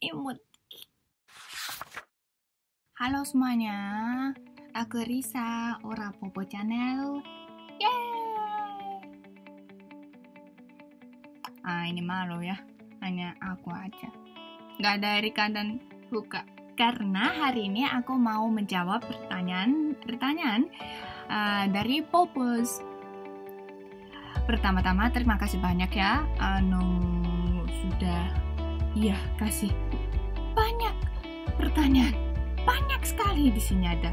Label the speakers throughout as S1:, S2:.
S1: imut. Halo semuanya, aku Risa, Ora Popo Channel. Yeay! Ini malu ya, hanya aku aja. Gak ada Erika dan Huka. Karena hari ini aku mau menjawab pertanyaan dari Popos. Pertama-tama terima kasih banyak ya, sudah kasih banyak pertanyaan, banyak sekali di sini ada.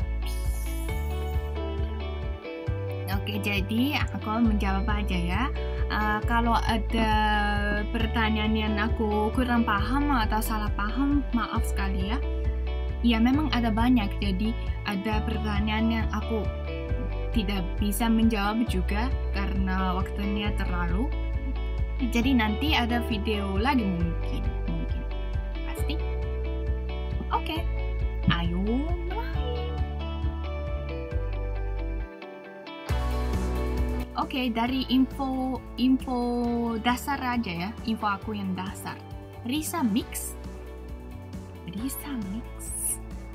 S1: Oke, jadi aku menjawab aja ya. Kalau ada pertanyaan yang aku kurang paham atau salah paham, maaf sekali ya. Ya memang ada banyak, jadi ada pertanyaan yang aku tidak bisa menjawab juga karena waktunya terlalu. Jadi nanti ada video lagi mungkin pasti. Oke, ayo mulai. Oke, dari info dasar aja ya, info aku yang dasar. Risa mix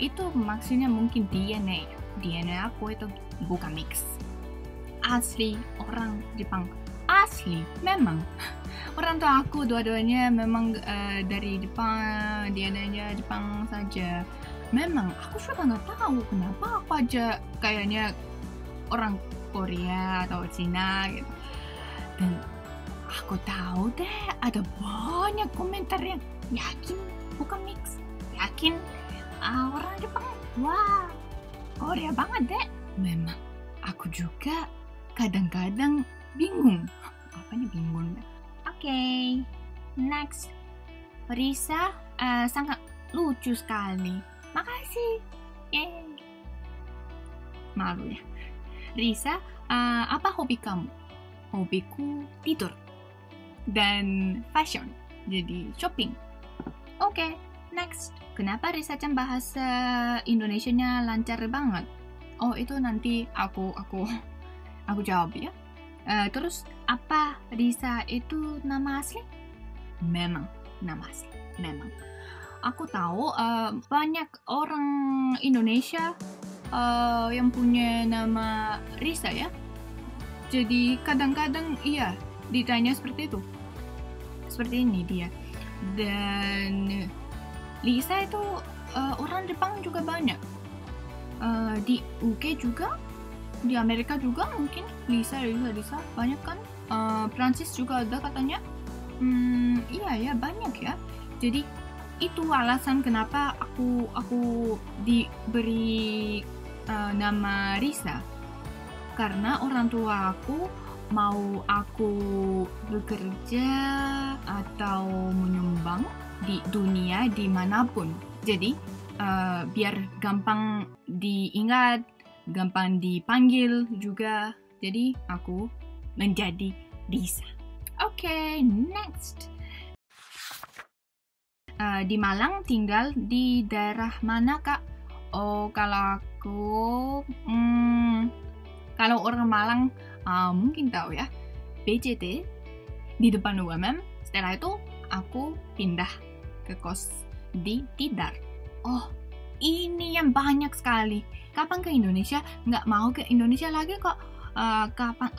S1: itu maksudnya mungkin DNA aku itu bukan mix, asli orang Jepang, asli memang orang tua aku dua-duanya memang dari Jepang, DNA-nya Jepang saja. Memang aku juga nggak tahu kenapa aku aja kayaknya orang Korea atau Cina gitu. Dan aku tahu deh ada banyak komentar yang yakin bukan mix, yakin orang Jepang, wah Korea banget deh. Memang aku juga kadang-kadang bingung. Apanya bingung? Oke, next. Risa sangat lucu sekali. Makasih. Yeay. Malu ya. Risa, apa hobi kamu? Hobiku tidur dan fashion. Jadi shopping. Oke, next. Kenapa Risa-chan bahasa Indonesianya lancar banget? Oh, itu nanti aku jawab ya. Terus apa Risa itu nama asli? Memang nama asli. Memang. Aku tahu banyak orang Indonesia yang punya nama Risa ya. Jadi kadang-kadang iya ditanya seperti itu. Seperti ini dia. Dan Lisa itu orang Jepang juga banyak. Di UK juga, di Amerika juga mungkin Lisa banyak kan. Prancis juga ada katanya. Iya ya banyak ya. Jadi itu alasan kenapa aku diberi nama Risa. Karena orang tua aku mau aku bekerja atau menyumbang di dunia dimanapun. Jadi biar gampang diingat, gampang dipanggil juga. Jadi aku menjadi Risa. Oke, next. Di Malang tinggal di daerah mana kak? Oh, kalau aku kalau orang Malang mungkin tahu ya, BCT di depan UMM. Setelah itu aku pindah ke kos di Tidar. Oh, ini yang banyak sekali. Kapan ke Indonesia? Nggak mau ke Indonesia lagi kok. Kapan?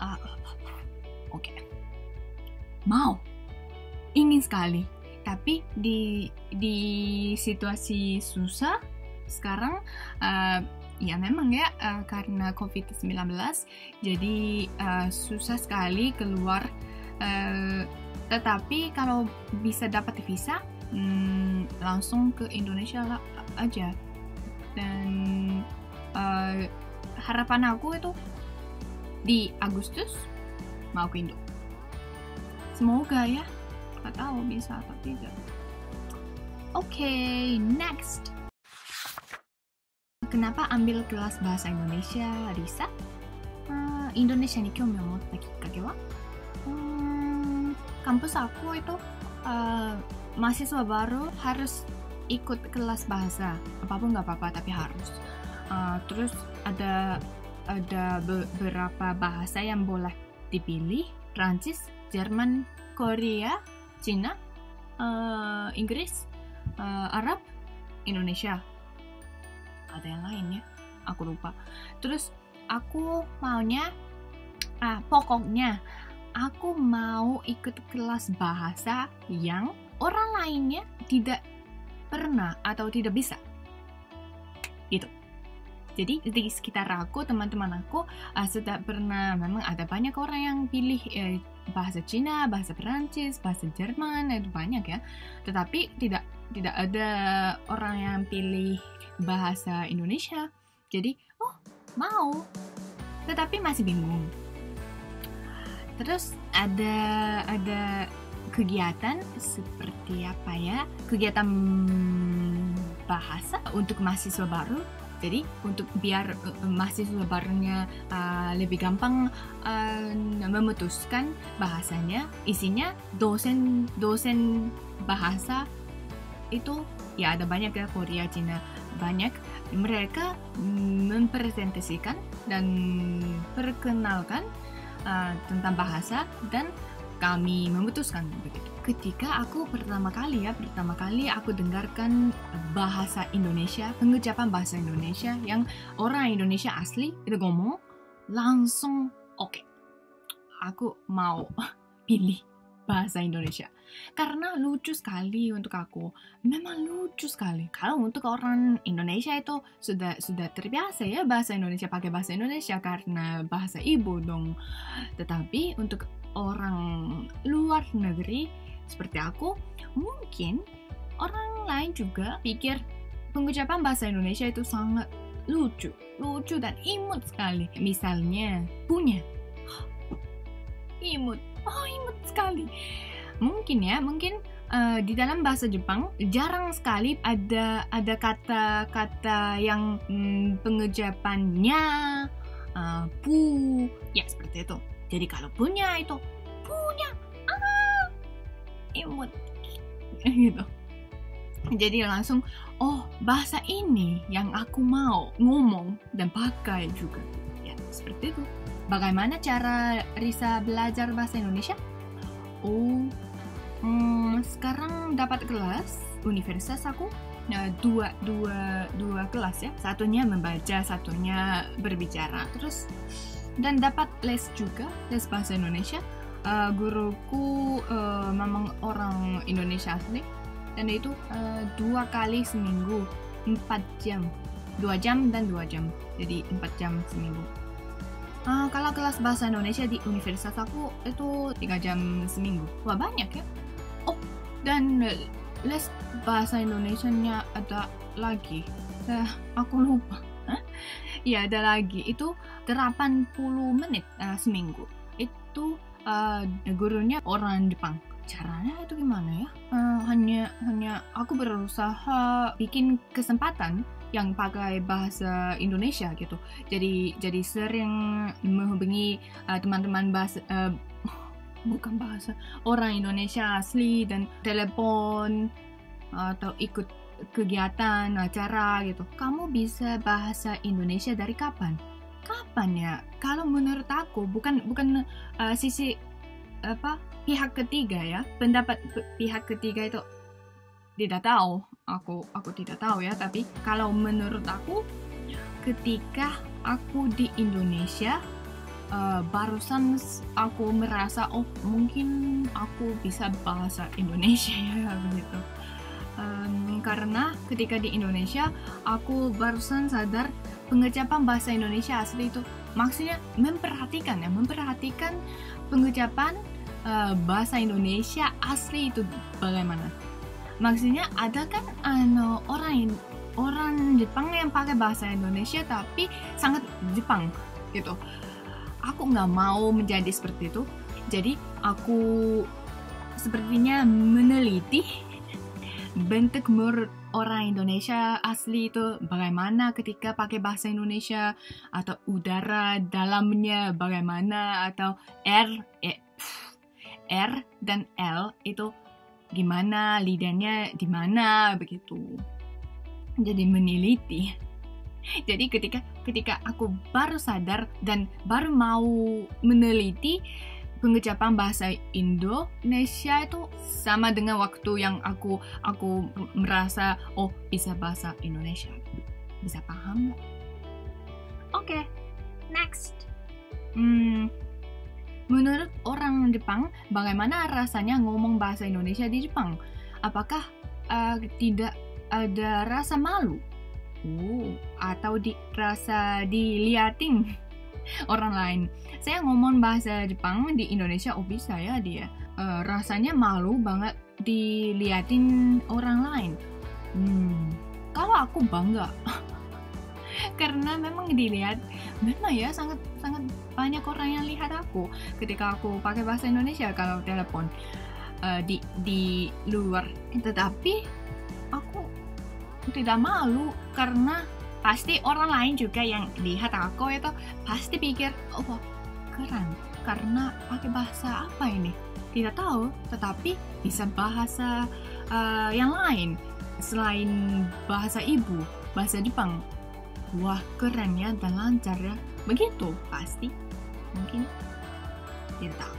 S1: Oke. Mau. Ingin sekali. Tapi di situasi susah sekarang, ya memang ya karena COVID-19 jadi susah sekali keluar. Tetapi kalau bisa dapat visa langsung ke Indonesia aja. Dan harapan aku itu di Agustus mau ke Indo. Semoga ya, nggak tahu bisa atau tidak. Oke, next. Kenapa ambil kelas bahasa Indonesia, Risa? Indonesia ni kyoumiを持ったきっかけは? Kampus aku itu mahasiswa baru harus ikut kelas bahasa. Apapun nggak apa-apa tapi harus. Terus ada beberapa bahasa yang boleh dipilih. Prancis, Jerman, Korea, Cina, Inggris, Arab, Indonesia. Ada yang lain ya, aku lupa. Terus aku maunya, pokoknya aku mau ikut kelas bahasa yang orang lainnya tidak pernah atau tidak bisa. Gitu. Jadi di sekitar aku, teman-teman aku sudah pernah, memang ada banyak orang yang pilih bahasa Cina, bahasa Perancis, bahasa Jerman, itu banyak ya. Tetapi tidak ada orang yang pilih bahasa Indonesia. Jadi, mau. Tetapi masih bingung. Terus ada kegiatan seperti apa ya? Kegiatan bahasa untuk mahasiswa baru. Jadi untuk biar mahasiswa barunya lebih gampang memutuskan bahasanya, isinya dosen bahasa itu ya ada banyak ya, Korea, Cina, banyak. Mereka mempresentasikan dan perkenalkan tentang bahasa dan kami memutuskan begitu. Ketika aku pertama kali aku dengarkan bahasa Indonesia, pengucapan bahasa Indonesia yang orang Indonesia asli itu ngomong, langsung oke. Aku mau pilih bahasa Indonesia karena lucu sekali untuk aku. Memang lucu sekali. Kalau untuk orang Indonesia itu sudah terbiasa ya bahasa Indonesia, pakai bahasa Indonesia karena bahasa ibu dong. Tetapi untuk orang luar negeri seperti aku, mungkin orang lain juga pikir pengucapan bahasa Indonesia itu sangat lucu dan imut sekali. Misalnya punya, imut sekali. Mungkin di dalam bahasa Jepang jarang sekali ada kata-kata yang pengucapannya pu, ya seperti itu. Jadi kalau punya itu punya, imut gitu. Jadi langsung, bahasa ini yang aku mau ngomong dan pakai juga. Ya seperti itu. Bagaimana cara Risa belajar bahasa Indonesia? Sekarang dapat kelas universitas aku. Dua kelas ya. Satunya membaca, satunya berbicara. Terus dan dapat les juga, les bahasa Indonesia. Guruku memang orang Indonesia asli, dan itu 2 kali seminggu, 4 jam, 2 jam dan 2 jam, jadi 4 jam seminggu. Kalau kelas bahasa Indonesia di universitas aku itu 3 jam seminggu. Wah banyak ya. Dan les bahasa Indonesianya ada lagi, aku lupa. Ya ada lagi, itu 80 menit seminggu. Itu gurunya orang Jepang. Caranya itu gimana ya? Hanya aku berusaha bikin kesempatan yang pakai bahasa Indonesia gitu. Jadi sering menghubungi teman-teman bukan bahasa orang Indonesia asli dan telepon atau ikut kegiatan acara gitu. Kamu bisa bahasa Indonesia dari kapan? Kapan ya? Kalau menurut aku bukan sisi pihak ketiga ya, pendapat pihak ketiga itu tidak tahu. Aku tidak tahu ya, tapi kalau menurut aku ketika aku di Indonesia barusan aku merasa mungkin aku bisa bahasa Indonesia ya begitu. Karena ketika di Indonesia aku barusan sadar pengucapan bahasa Indonesia asli itu maksudnya memperhatikan pengucapan bahasa Indonesia asli itu bagaimana. Maksudnya ada kan orang Jepang yang pakai bahasa Indonesia tapi sangat Jepang gitu. Aku nggak mau menjadi seperti itu. Jadi aku sepertinya meneliti bentuk mulut orang Indonesia asli itu bagaimana ketika pakai bahasa Indonesia, atau udara dalamnya bagaimana, atau R dan L itu gimana, lidahnya di mana begitu. Jadi meneliti. Jadi ketika aku baru sadar dan baru mau meneliti pengucapan bahasa Indonesia itu sama dengan waktu yang aku merasa bisa bahasa Indonesia. Bisa paham nggak? Oke, next. Menurut orang Jepang, bagaimana rasanya ngomong bahasa Indonesia di Jepang? Apakah tidak ada rasa malu? Atau rasa diliatin orang lain? Saya ngomong bahasa Jepang di Indonesia, bisa ya dia. Rasanya malu banget diliatin orang lain. Kalau aku bangga. Karena memang dilihat, memang ya sangat banyak orang yang lihat aku ketika aku pakai bahasa Indonesia kalau telepon di luar. Tetapi aku tidak malu karena pasti orang lain juga yang lihat aku itu pasti pikir, keren karena pakai bahasa apa ini? Tidak tahu, tetapi bisa bahasa yang lain selain bahasa ibu, bahasa Jepang. Wah, keren ya dan lancar ya. Begitu pasti. Mungkin tidak tahu.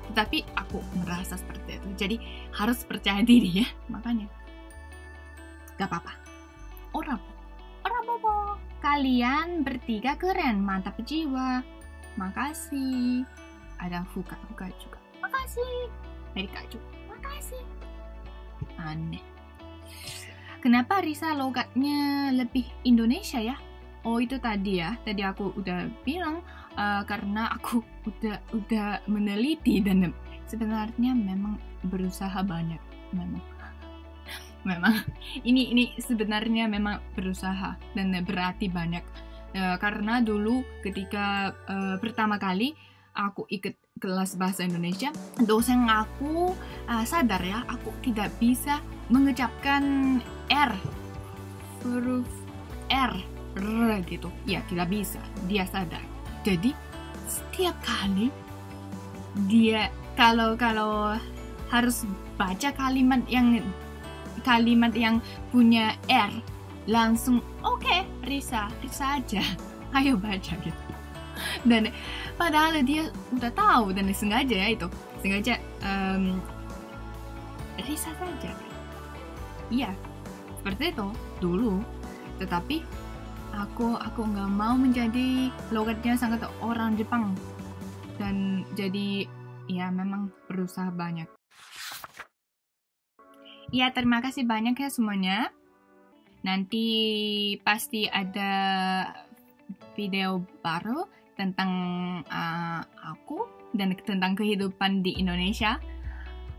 S1: Tetapi aku merasa seperti itu. Jadi harus percaya diri ya. Makanya gak apa-apa. Orang bobo. Kalian bertiga keren, mantap jiwa. Makasih. Ada Fuka juga. Makasih. Erika juga. Makasih. Aneh. Kenapa Risa logatnya lebih Indonesia ya? Itu tadi ya. Tadi aku udah bilang karena aku udah meneliti dan sebenarnya memang berusaha banyak. Memang ini sebenarnya memang berusaha dan berarti banyak. Karena dulu ketika pertama kali aku ikut kelas bahasa Indonesia, dosen aku sadar ya, aku tidak bisa mengucapkan huruf R gitu. Ya, tidak bisa. Dia sadar. Jadi setiap kali dia kalau harus baca kalimat yang punya R, langsung oke, Risa aja. Ayo baca gitu. Dan padahal dia udah tahu dan sengaja Risa saja. Iya, seperti itu dulu. Tetapi aku nggak mau menjadi logatnya sangat orang Jepang. Dan jadi ya memang berusaha banyak. Ya, terima kasih banyak ya semuanya. Nanti pasti ada video baru tentang aku dan tentang kehidupan di Indonesia.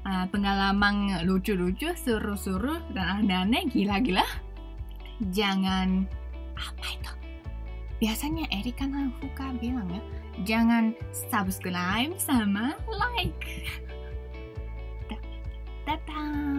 S1: Pengalaman lucu-lucu, seru-seru, dan aneh-aneh, gila-gila. Jangan, apa itu? Biasanya Erika dan Fuka bilang ya, jangan subscribe sama like. Dadah.